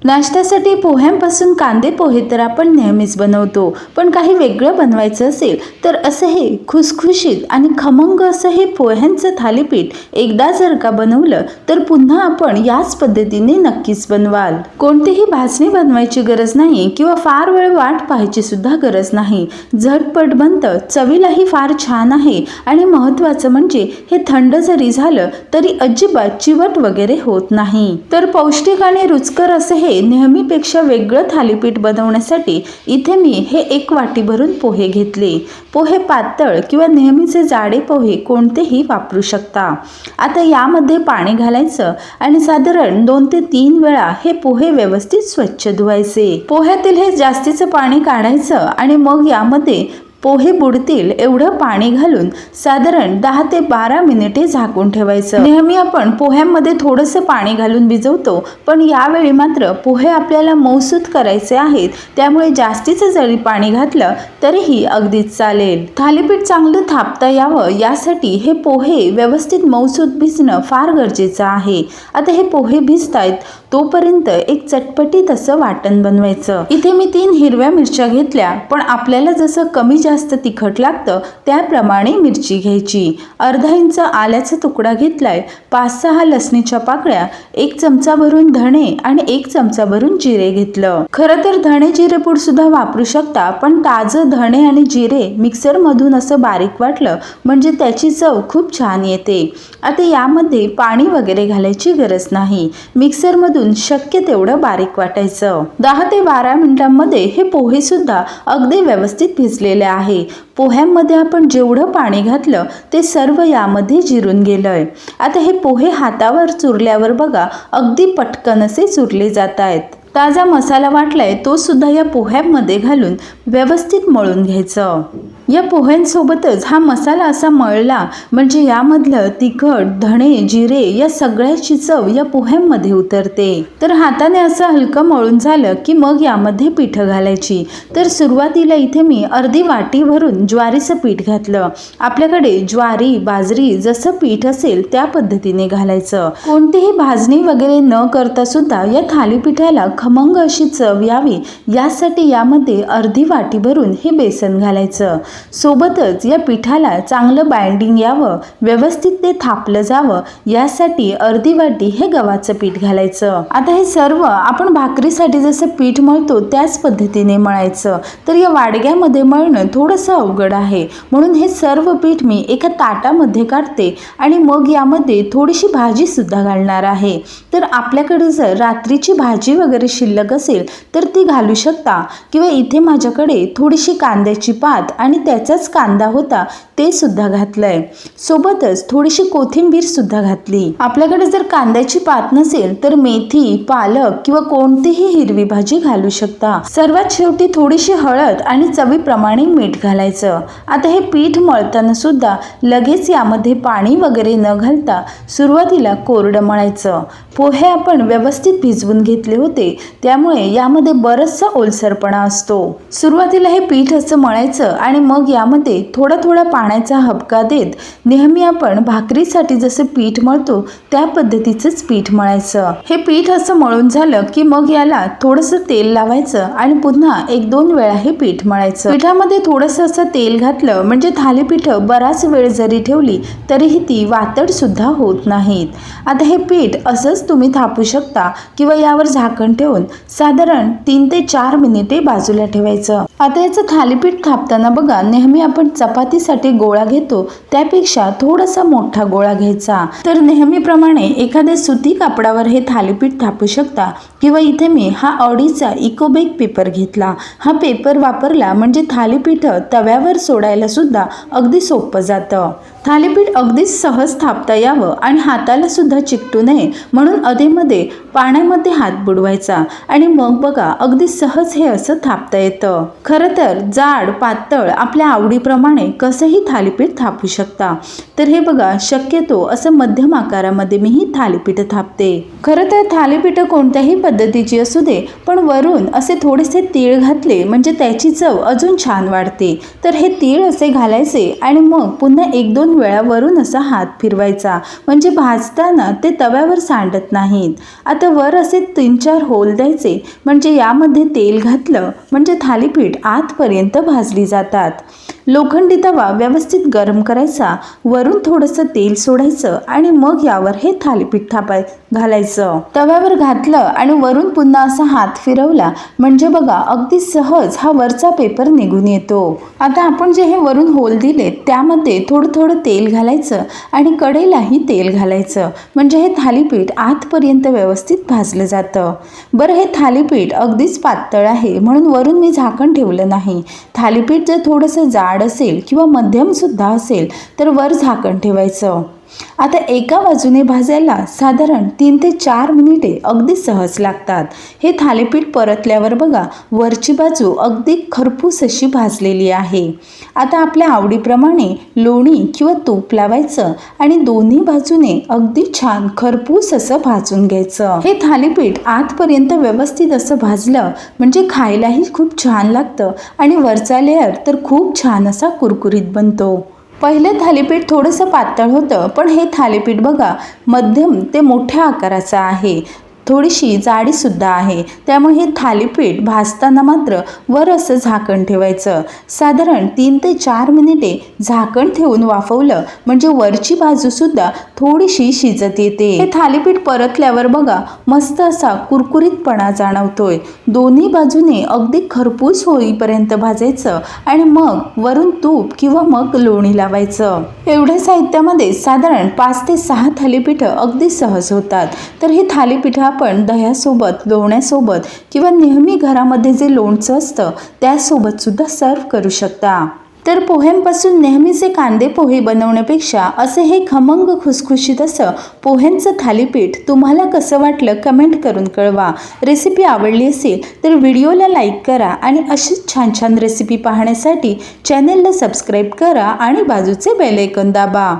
नाश्त्यासाठी पोह्यांपासून कांदे पोहे तर आपण नेहमीच बनवतो, पण काही वेगळं बनवायचं असेल तर असं हे खुसखुशीत आणि खमंग असं हे पोह्यांचं थालीपीठ एकदा जर का बनवलं तर पुन्हा आपण याच पद्धतीने नक्कीच बनवाल। कोणतीही भाजणी बनवायची गरज नाही किंवा फार वेळ वाट पाहायची सुद्धा गरज नाही, झटपट बनतं, चवीलाही फार छान आहे आणि महत्त्वाचं म्हणजे हे थंड जरी झालं तरी अजिबात चिवट वगैरे होत नाही। तर पौष्टिक आणि रुचकर असं हे नेहमीपेक्षा वेगळं थालीपीठ बनवण्यासाठी इथे मी हे 1 वाटी भरून पोहे घेतले। पोहे पातळ किंवा नेहमीचे जाडे पोहे कोणतेही वापरू शकता। आता यामध्ये पाणी घालायचं आणि साधारण 2 ते 3 वेळा हे पोहे व्यवस्थित स्वच्छ धुवायचे। पोह्यातील हे जास्तीचं पाणी काढायचं आणि मग यामध्ये पोहे बुडतील एवढं पाणी घालून साधारण 10 ते 12 मिनिटे झाकून ठेवायचं। नेहमी आपण पोह्यांमध्ये थोडंसं पाणी घालून भिजवतो, पण यावेळी मात्र पोहे आपल्याला मऊसूत करायचे आहेत, त्यामुळे जास्तीचं जरी पाणी घातलं तरीही अगदीच चालेल। थालीपीठ चांगलं थापता यावं यासाठी हे पोहे व्यवस्थित मऊसूत भिजणं फार गरजेचं आहे। आता हे पोहे भिजतायत तोपर्यंत एक चटपटीत असं वाटण बनवायचं। इथे मी 3 हिरव्या मिरच्या घेतल्या, पण आपल्याला जसं कमी जास्त तिखट लागतं त्याप्रमाणे मिरची घ्यायची। अर्धा इंच आल्याचा तुकडा घेतलाय, 5-6 लसणीच्या पाकळ्या, 1 चमचा भरून धणे आणि 1 चमचा भरून जिरे घेतलं। खरं तर धणे जिरे पूड सुद्धा वापरू शकता, पण ताजं धणे आणि जिरे मिक्सर मधून असं बारीक वाटलं म्हणजे त्याची चव खूप छान येते। आता यामध्ये पाणी वगैरे घालायची गरज नाही, मिक्सर मधून शक्य तेवढं बारीक वाटायचं। 10 ते 12 मिनिटांमध्ये हे पोहे सुद्धा अगदी व्यवस्थित भिजलेले आहे। पोह्यांमध्ये आपण जेवढं पाणी घातलं ते सर्व यामध्ये जिरून गेलंय। आता हे पोहे हातावर चुरल्यावर बघा अगदी पटकन असे चुरले जात आहेत। ताजा मसाला वाटलाय तो सुद्धा या पोह्यांमध्ये घालून व्यवस्थित मळून घ्यायचं। या पोह्यांसोबतच हा मसाला असा मळला म्हणजे यामधलं तिखट, धणे, जिरे या सगळ्याची चव या पोह्यांमध्ये उतरते। तर हाताने असं हलकं मळून झालं की मग यामध्ये पीठ घालायची। तर सुरुवातीला इथे मी अर्धी वाटी भरून ज्वारीचं पीठ घातलं। आपल्याकडे ज्वारी, बाजरी जसं पीठ असेल त्या पद्धतीने घालायचं। कोणतीही भाजणी वगैरे न करता सुद्धा या थालीपीठाला खमंग अशी चव यावी यासाठी यामध्ये अर्धी वाटी भरून हे बेसन घालायचं। सोबतच या पिठाला चांगलं बाइंडिंग यावं, व्यवस्थित ते थापलं जावं यासाठी अर्धी वाटी हे गव्हाचं पीठ घालायचं। आता हे सर्व आपण भाकरीसाठी जसं पीठ मळतो त्याच पद्धतीने मळायचं। तर या वाडग्यामध्ये मळणं थोडंसं अवघड आहे, म्हणून हे सर्व पीठ मी एका ताटामध्ये काढते आणि मग यामध्ये थोडीशी भाजी सुद्धा घालणार आहे। तर आपल्याकडे जर रात्रीची भाजी वगैरे शिल्लक असेल तर ती घालू शकता, किंवा इथे माझ्याकडे थोडीशी कांद्याची पात आणि त्याचाच कांदा होता ते सुद्धा घातलंय। सोबतच थोडीशी कोथिंबीर सुद्धा घातली। आपल्याकडे जर कांद्याची पात नसेल तर मेथी, पालक किंवा कोणतीही हिरवी भाजी घालू शकता। सर्वात शेवटी थोडीशी हळद आणि चवीप्रमाणे मीठ घालायचं। आता हे पीठ मळताना सुद्धा लगेच यामध्ये पाणी वगैरे न घालता सुरुवातीला कोरडं मळायचं। पोहे आपण व्यवस्थित भिजवून घेतले होते त्यामुळे यामध्ये बरचसा ओलसरपणा असतो। सुरुवातीला हे पीठ असं मळायचं आणि मग यामध्ये थोडा थोडा पाण्याचा हबका देत नेहमी आपण भाकरीसाठी जसं पीठ मळतो त्या पद्धतीचंच पीठ मळायचं। हे पीठ असं मळून झालं की मग याला थोडंसं तेल लावायचं आणि पुन्हा 1-2 वेळा हे पीठ मळायचं। पिठामध्ये थोडंसं असं तेल घातलं म्हणजे थालीपीठ बराच वेळ जरी ठेवली तरीही ती वातड सुद्धा होत नाहीत। आता हे पीठ असंच तुम्ही थापू शकता किंवा यावर झाकण ठेवून साधारण 3 ते 4 मिनिटे बाजूला ठेवायचं। आता याचं थालीपीठ थापताना बघा नेहमी आपण चपातीसाठी गोळा घेतो त्यापेक्षा थोडासा मोठा गोळा घ्यायचा। तर नेहमीप्रमाणे एखाद्या सुती कापडावर हे थालीपीठ थापू शकता, किंवा इथे मी हा ऑडीचा इकोबेक पेपर घेतला। हा पेपर वापरला म्हणजे थालीपीठ तव्यावर सोडायला सुद्धा अगदी सोपं जातं। थालीपीठ अगदीच सहज थापता यावं आणि हाताला सुद्धा चिकटू नये म्हणून अधेमध्ये पाण्यामध्ये हात बुडवायचा आणि मग बघा अगदी सहज हे असं थापता येतं। खरं तर जाड पातळ आपल्या आवडीप्रमाणे कसंही थालीपीठ थापू शकता। तर हे बघा शक्यतो असं मध्यम आकारामध्ये मी ही थालीपीठ थापते। खरं तर थालीपीठ कोणत्याही पद्धतीची असू दे, पण वरून असे थोडेसे तीळ घातले म्हणजे त्याची चव अजून छान वाढते। तर हे तीळ असे घालायचे आणि मग पुन्हा 1-2 2 वेळा वरून असा हात फिरवायचा, म्हणजे भाजताना ते तव्यावर सांडत नाहीत. आता वर असे 3-4 होल द्यायचे, म्हणजे यामध्ये तेल घातलं म्हणजे थालीपीठ आतपर्यंत भाजली जातात. लोखंडी तवा व्यवस्थित गरम करायचा, वरून थोडंसं तेल सोडायचं आणि मग यावर हे थालीपीठ घालायचं. तव्यावर घातलं आणि वरून पुन्हा असा हात फिरवला म्हणजे बघा अगदी सहज हा वरचा पेपर निघून येतो. आता आपण जे हे वरून होल दिले त्यामध्ये थोडं थोडं तेल घालायचं आणि कढईलाही तेल घालायचं, म्हणजे हे थालीपीठ आतपर्यंत व्यवस्थित भाजलं जातं. बरं, हे थालीपीठ अगदीच पातळ आहे म्हणून वरून मी झाकण ठेवलं नाही. थालीपीठ जर थोडंसं जाड असेल किंवा मध्यम सुद्धा असेल तर वर झाकण ठेवायचं. आता एका बाजूने भाजायला साधारण 3 ते 4 मिनिटे अगदी सहज लागतात. हे थालीपीठ परतल्यावर बघा वरची बाजू अगदी खरपूस अशी भाजलेली आहे. आता आपल्या आवडीप्रमाणे लोणी किंवा तूप लावायचं आणि दोन्ही बाजूने अगदी छान खरपूस असं भाजून घ्यायचं. हे थालीपीठ आतपर्यंत व्यवस्थित असं भाजलं म्हणजे खायलाही खूप छान लागतं आणि वरचा लेअर तर खूप छान असा कुरकुरीत बनतो. पहिलं थालीपीठ थोडंसं पातळ होतं, पण हे थालीपीठ बघा मध्यम ते मोठ्या आकाराचं आहे, थोडीशी जाडीसुद्धा आहे. त्यामुळे हे थालीपीठ भाजताना मात्र वर असं झाकण ठेवायचं. साधारण 3 ते 4 मिनिटे झाकण ठेवून वाफवलं म्हणजे वरची बाजूसुद्धा थोडीशी शिजत येते. हे थालीपीठ परतल्यावर बघा मस्त असा कुरकुरीतपणा जाणवतोय. दोन्ही बाजूने अगदी खरपूस होईपर्यंत भाजायचं आणि मग वरून तूप किंवा मग लोणी लावायचं. एवढ्या साहित्यामध्ये साधारण 5 ते 6 थालीपीठं अगदी सहज होतात. तर हे थालीपीठ आपण दह्यासोबत, लोण्यासोबत किंवा नेहमी घरामध्ये जे लोणचं असतं त्यासोबत सुद्धा सर्व करू शकता. तर पोह्यांपासून नेहमीचे कांदे पोहे बनवण्यापेक्षा असे हे खमंग खुसखुशीत असं पोह्यांचं थालीपीठ तुम्हाला कसं वाटलं कमेंट करून कळवा. रेसिपी आवडली असेल तर व्हिडिओला लाईक करा आणि अशीच छान छान रेसिपी पाहण्यासाठी चॅनेलला सबस्क्राईब करा आणि बाजूचे बेल आयकॉन दाबा.